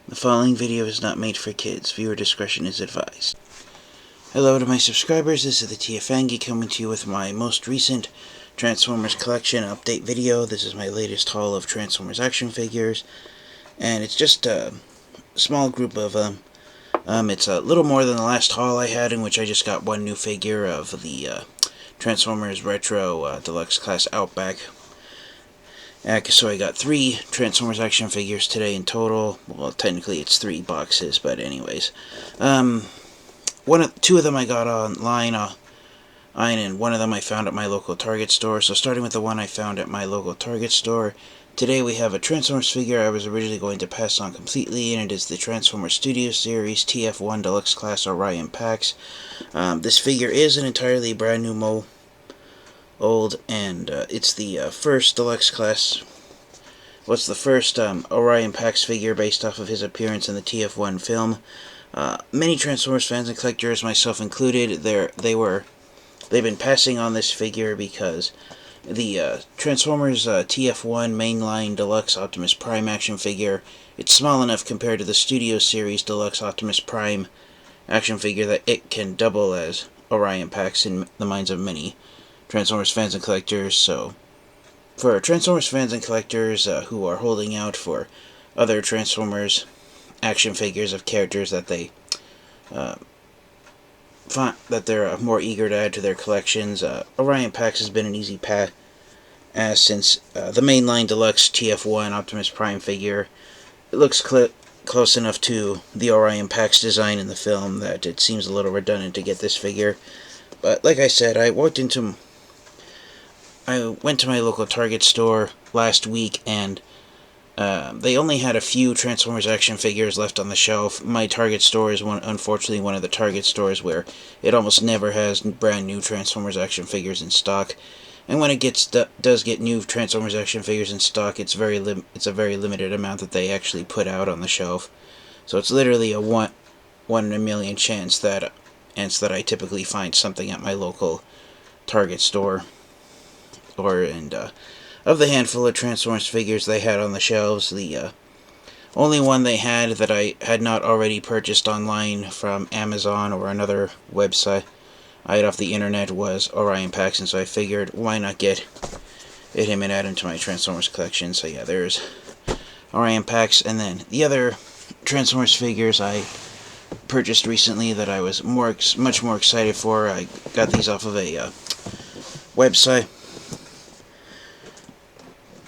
The following video is not made for kids. Viewer discretion is advised. Hello to my subscribers, this is the TFfangeek coming to you with my most recent Transformers collection update video. This is my latest haul of Transformers action figures, and it's just a small group of them. It's a little more than the last haul I had, in which I just got one new figure of the Transformers Retro Deluxe Class Outback. So I got 3 Transformers action figures today in total. Well, technically it's 3 boxes, but anyways. Two of them I got online, and one of them I found at my local Target store. So starting with the one I found at my local Target store, today we have a Transformers figure I was originally going to pass on completely, and it is the Transformers Studio Series TF1 Deluxe Class Orion Pax. This figure is an entirely brand new mold, and it's the first Deluxe Class. What's the first Orion Pax figure based off of his appearance in the TF1 film. Many Transformers fans and collectors, myself included, they've been passing on this figure because the Transformers TF1 mainline Deluxe Optimus Prime action figure, it's small enough compared to the Studio Series Deluxe Optimus Prime action figure that it can double as Orion Pax in the minds of many Transformers fans and collectors. So for Transformers fans and collectors who are holding out for other Transformers action figures of characters that they're more eager to add to their collections, Orion Pax has been an easy pass since the mainline Deluxe TF1 Optimus Prime figure. It looks close enough to the Orion Pax design in the film that it seems a little redundant to get this figure. But like I said, I went to my local Target store last week, and they only had a few Transformers action figures left on the shelf. My Target store is unfortunately one of the Target stores where it almost never has brand new Transformers action figures in stock. And when it does get new Transformers action figures in stock, it's a very limited amount that they actually put out on the shelf. So it's literally a one in a million chance that I typically find something at my local Target store. Of the handful of Transformers figures they had on the shelves, the only one they had that I had not already purchased online from Amazon or another website off the internet was Orion Pax, and so I figured, why not get him and add him to my Transformers collection. So yeah, there's Orion Pax, and then the other Transformers figures I purchased recently that I was much more excited for. I got these off of a website,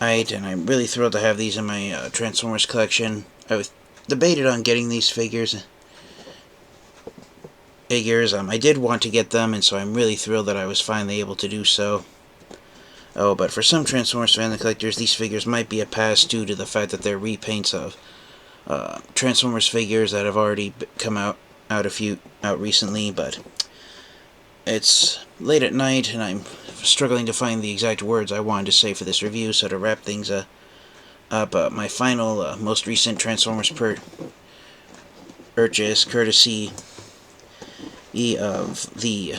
and I'm really thrilled to have these in my Transformers collection. I was debated on getting these figures. I did want to get them, and so I'm really thrilled that I was finally able to do so. Oh, but for some Transformers fans and collectors, these figures might be a pass due to the fact that they're repaints of Transformers figures that have already come out recently. But it's late at night, and I'm struggling to find the exact words I wanted to say for this review. So to wrap things up, my final, most recent Transformers purchase, courtesy of the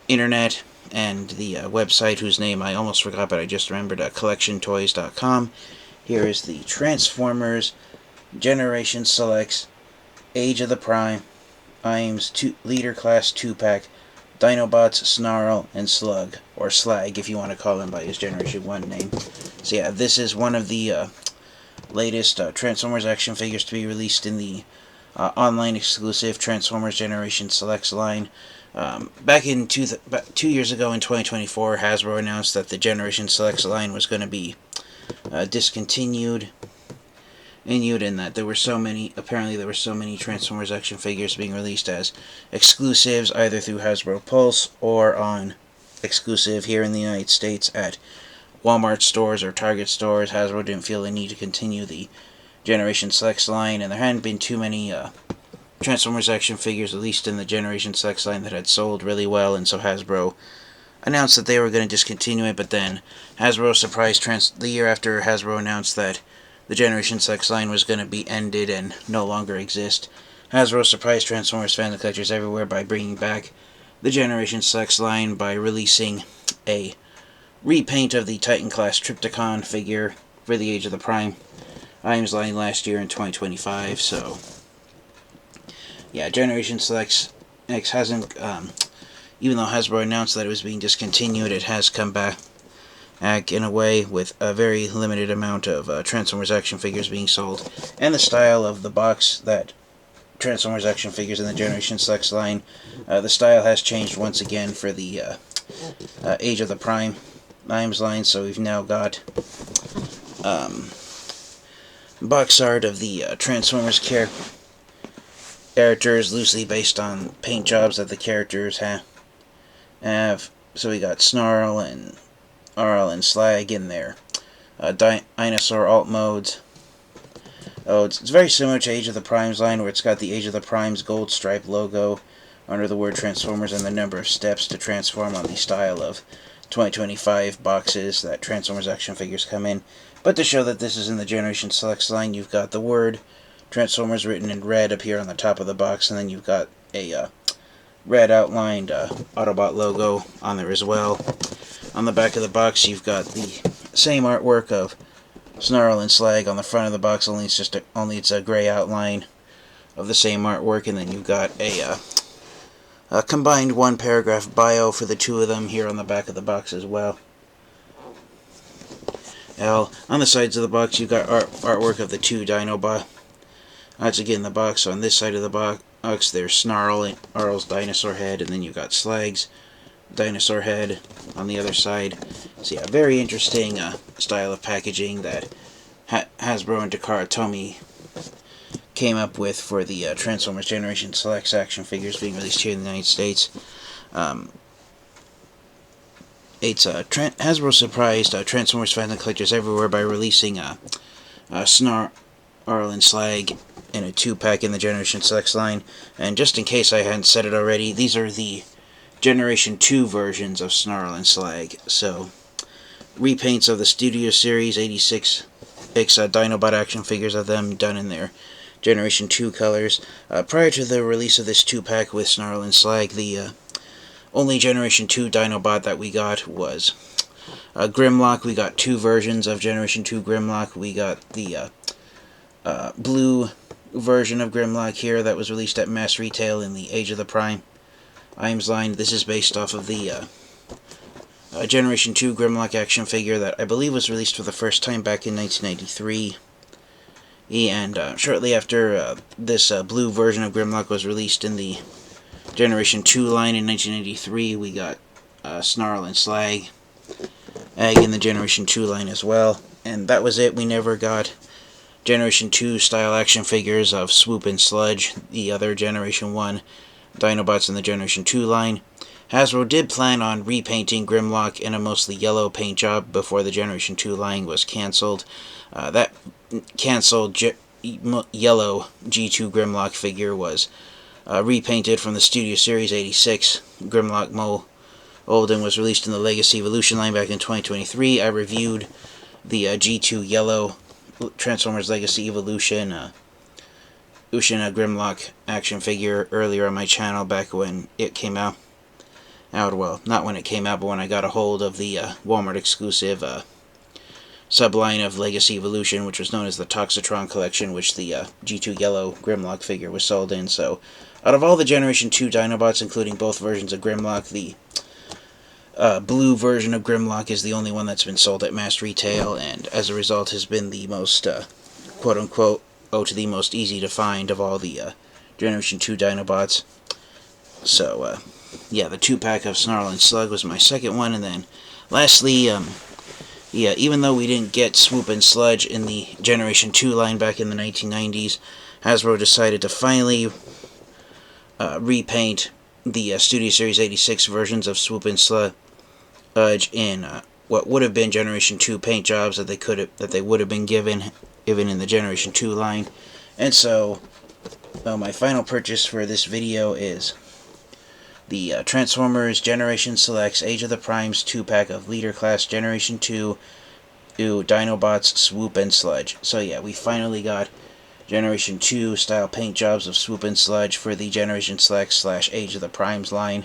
internet and the website whose name I almost forgot, but I just remembered, collectiontoys.com. Here is the Transformers Generation Selects Age of the Prime IAMS Leader Class 2-pack Dinobots, Snarl, and Slug, or Slag if you want to call him by his Generation 1 name. So yeah, this is one of the latest Transformers action figures to be released in the online exclusive Transformers Generation Selects line. Back in 2 years ago in 2024, Hasbro announced that the Generation Selects line was going to be discontinued, and that there were so many Transformers action figures being released as exclusives either through Hasbro Pulse or on exclusive here in the United States at Walmart stores or Target stores. Hasbro didn't feel the need to continue the Generation Selects line, and there hadn't been too many Transformers action figures, at least in the Generation Selects line, that had sold really well, and so Hasbro announced that they were going to discontinue it. But then Hasbro surprised the year after Hasbro announced that the Generation Selects line was going to be ended and no longer exist, Hasbro surprised Transformers fans and collectors everywhere by bringing back the Generation Selects line by releasing a repaint of the Titan class Trypticon figure for the Age of the Prime items line last year in 2025, so yeah, Generation Select X hasn't, even though Hasbro announced that it was being discontinued, it has come back in a way with a very limited amount of Transformers action figures being sold, and the style of the box that Transformers action figures in the Generation Select line, the style has changed once again for the Age of the Prime items line, so we've now got box art of the Transformers characters loosely based on paint jobs that the characters have. So we got Snarl and Arl and Slag in their dinosaur alt modes. Oh, it's very similar to Age of the Primes line, where it's got the Age of the Primes gold stripe logo under the word Transformers and the number of steps to transform on the style of 2025 boxes that Transformers action figures come in. But to show that this is in the Generation Selects line, you've got the word Transformers written in red up here on the top of the box, and then you've got a red outlined Autobot logo on there as well. On the back of the box, you've got the same artwork of Snarl and Slag on the front of the box, only it's a gray outline of the same artwork, and then you've got a combined one-paragraph bio for the two of them here on the back of the box as well. Now, on the sides of the box, you've got artwork of the two Dinobots. That's again the box. On this side of the box, there's Snarl and Arl's dinosaur head, and then you've got Slag's dinosaur head on the other side. So yeah, very interesting style of packaging that Hasbro and Takara Tomy came up with for the Transformers Generation Selects action figures being released here in the United States. Hasbro surprised Transformers fans and collectors everywhere by releasing Snarl, Arl, and Slag in a 2-pack in the Generation Selects line. And just in case I hadn't said it already, these are the Generation 2 versions of Snarl and Slag. So, repaints of the Studio Series 86 Dinobot action figures of them done in their Generation 2 colors. Prior to the release of this 2-pack with Snarl and Slag, the only Generation 2 Dinobot that we got was Grimlock. We got 2 versions of Generation 2 Grimlock. We got the blue version of Grimlock here that was released at mass retail in the Age of the Prime items line. This is based off of the Generation 2 Grimlock action figure that I believe was released for the first time back in 1993. And shortly after this blue version of Grimlock was released in the Generation 2 line in 1993, we got Snarl and Slag in the Generation 2 line as well. And that was it. We never got Generation 2 style action figures of Swoop and Sludge, the other Generation 1 Dinobots in the Generation 2 line. Hasbro did plan on repainting Grimlock in a mostly yellow paint job before the Generation 2 line was cancelled. That cancelled yellow G2 Grimlock figure was repainted from the Studio Series 86 Grimlock mold and was released in the Legacy Evolution line back in 2023. I reviewed the G2 yellow Transformers Legacy Evolution Ushina Grimlock action figure earlier on my channel back when it came out. Well, not when it came out, but when I got a hold of the Walmart exclusive subline of Legacy Evolution, which was known as the Toxitron Collection, which the G2 Yellow Grimlock figure was sold in. So, out of all the Generation 2 Dinobots, including both versions of Grimlock, the blue version of Grimlock is the only one that's been sold at mass retail, and as a result has been the most, quote-unquote, the most easy to find of all the Generation 2 Dinobots. So, yeah, the 2-pack of Snarl and Slug was my second one, and then lastly, yeah, even though we didn't get Swoop and Sludge in the Generation 2 line back in the 1990s, Hasbro decided to finally repaint the Studio Series 86 versions of Swoop and Sludge in what would have been Generation 2 paint jobs that they would have been given in the Generation 2 line. And so, my final purchase for this video is the Transformers Generation Selects Age of the Primes 2-pack of Leader Class Generation 2 Dinobots Swoop and Sludge. So yeah, we finally got Generation 2 style paint jobs of Swoop and Sludge for the Generation Selects / Age of the Primes line.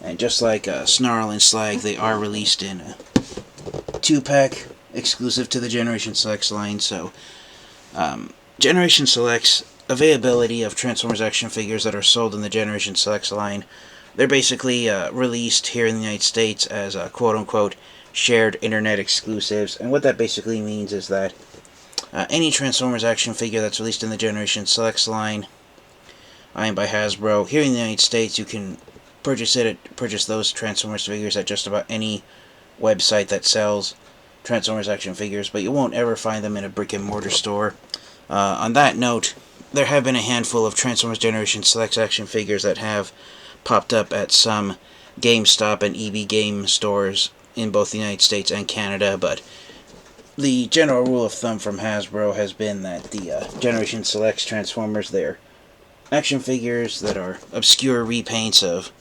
And just like Snarl and Slag, they are released in a 2-pack exclusive to the Generation Selects line. So Generation Select's availability of Transformers action figures that are sold in the Generation Selects line, they're basically released here in the United States as quote-unquote shared internet exclusives, and what that basically means is that any Transformers action figure that's released in the Generation Selects line, owned by Hasbro, here in the United States, you can purchase those Transformers figures at just about any website that sells Transformers action figures, but you won't ever find them in a brick-and-mortar store. On that note, there have been a handful of Transformers Generation Selects action figures that have popped up at some GameStop and EB Game stores in both the United States and Canada, but the general rule of thumb from Hasbro has been that the Generation Selects Transformers, they're action figures that are obscure repaints of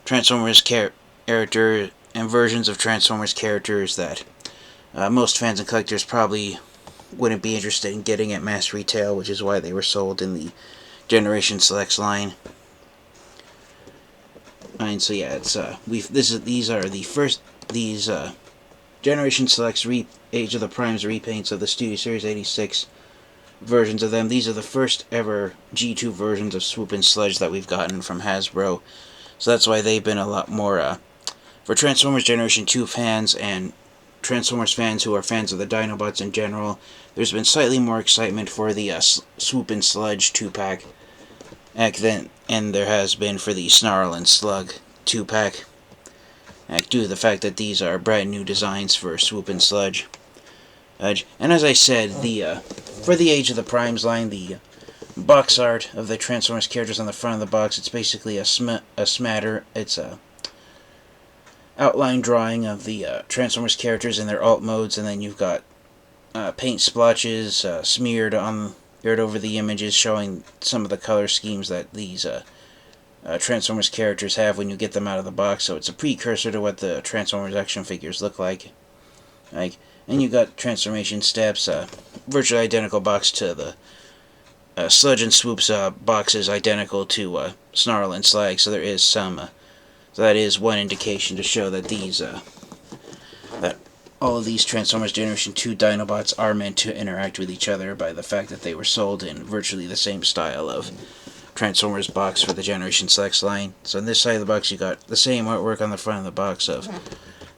Transformers characters and versions of Transformers characters that most fans and collectors probably wouldn't be interested in getting at mass retail, which is why they were sold in the Generation Selects line. And so yeah, it's these are the first Generation Selects Age of the Primes repaints of the Studio Series 86 versions of them. These are the first ever G2 versions of Swoop and Sludge that we've gotten from Hasbro. So that's why they've been a lot more for Transformers Generation 2 fans and Transformers fans who are fans of the Dinobots in general. There's been slightly more excitement for the Swoop and Sludge 2-pack and there has been for the Snarl and Slug 2-pack, due to the fact that these are brand new designs for Swoop and Sludge. And as I said, for the Age of the Primes line, the box art of the Transformers characters on the front of the box, it's basically a smatter. It's a outline drawing of the Transformers characters in their alt modes, and then you've got paint splotches smeared over the images, showing some of the color schemes that these Transformers characters have when you get them out of the box. So it's a precursor to what the Transformers action figures look like. And you got transformation steps, virtually identical box to the Sludge and Swoop's boxes, identical to Snarl and Slag. So there is some. So that is one indication to show that that all of these Transformers Generation 2 Dinobots are meant to interact with each other by the fact that they were sold in virtually the same style of Transformers box for the Generation Selects line. So on this side of the box, you got the same artwork on the front of the box of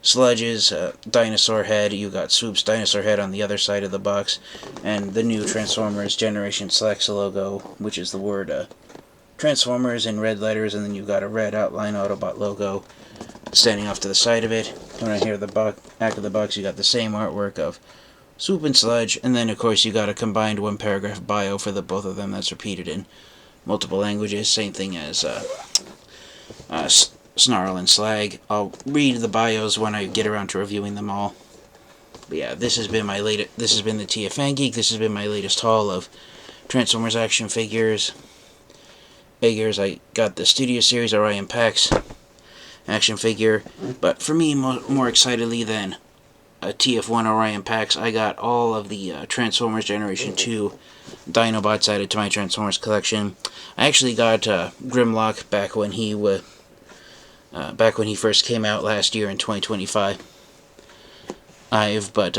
Sludge's dinosaur head. You got Swoop's dinosaur head on the other side of the box, and the new Transformers Generation Selects logo, which is the word Transformers in red letters, and then you've got a red outline Autobot logo standing off to the side of it. And right here at the back of the box, you got the same artwork of Swoop and Sludge, and then of course you got a combined one-paragraph bio for the both of them that's repeated in multiple languages. Same thing as Snarl and Slag. I'll read the bios when I get around to reviewing them all. But yeah, this has been the TFfangeek. This has been my latest haul of Transformers action figures. I got the Studio Series Orion Pax action figure, but for me, more excitedly than a TF1 Orion Pax, I got all of the Transformers Generation 2 Dinobots added to my Transformers collection. I actually got Grimlock back when he first came out last year in 2025. But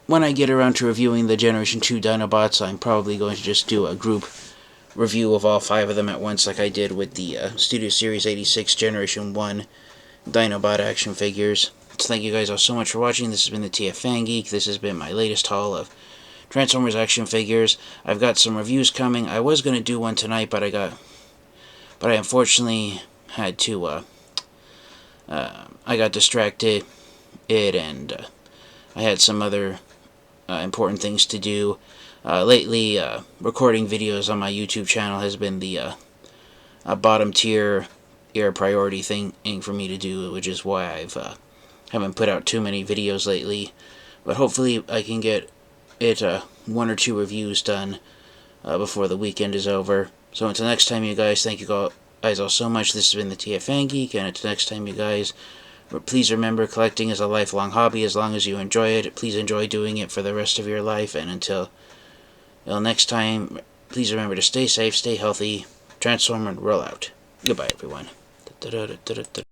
when I get around to reviewing the Generation 2 Dinobots, I'm probably going to just do a group review of all 5 of them at once, like I did with the Studio Series 86 Generation 1 Dinobot action figures. So thank you guys all so much for watching. This has been the TFfangeek. This has been my latest haul of Transformers action figures. I've got some reviews coming. I was going to do one tonight, but I unfortunately had to, I got distracted, and I had some other important things to do. Lately, recording videos on my YouTube channel has been the bottom tier priority thing for me to do, which is why I haven't put out too many videos lately. But hopefully I can get it 1 or 2 reviews done before the weekend is over. So until next time, you guys, thank you guys all so much. This has been the TFfangeek, and until next time, you guys, please remember, collecting is a lifelong hobby. As long as you enjoy it, please enjoy doing it for the rest of your life. And until next time, please remember to stay safe, stay healthy, transform and roll out. Goodbye, everyone.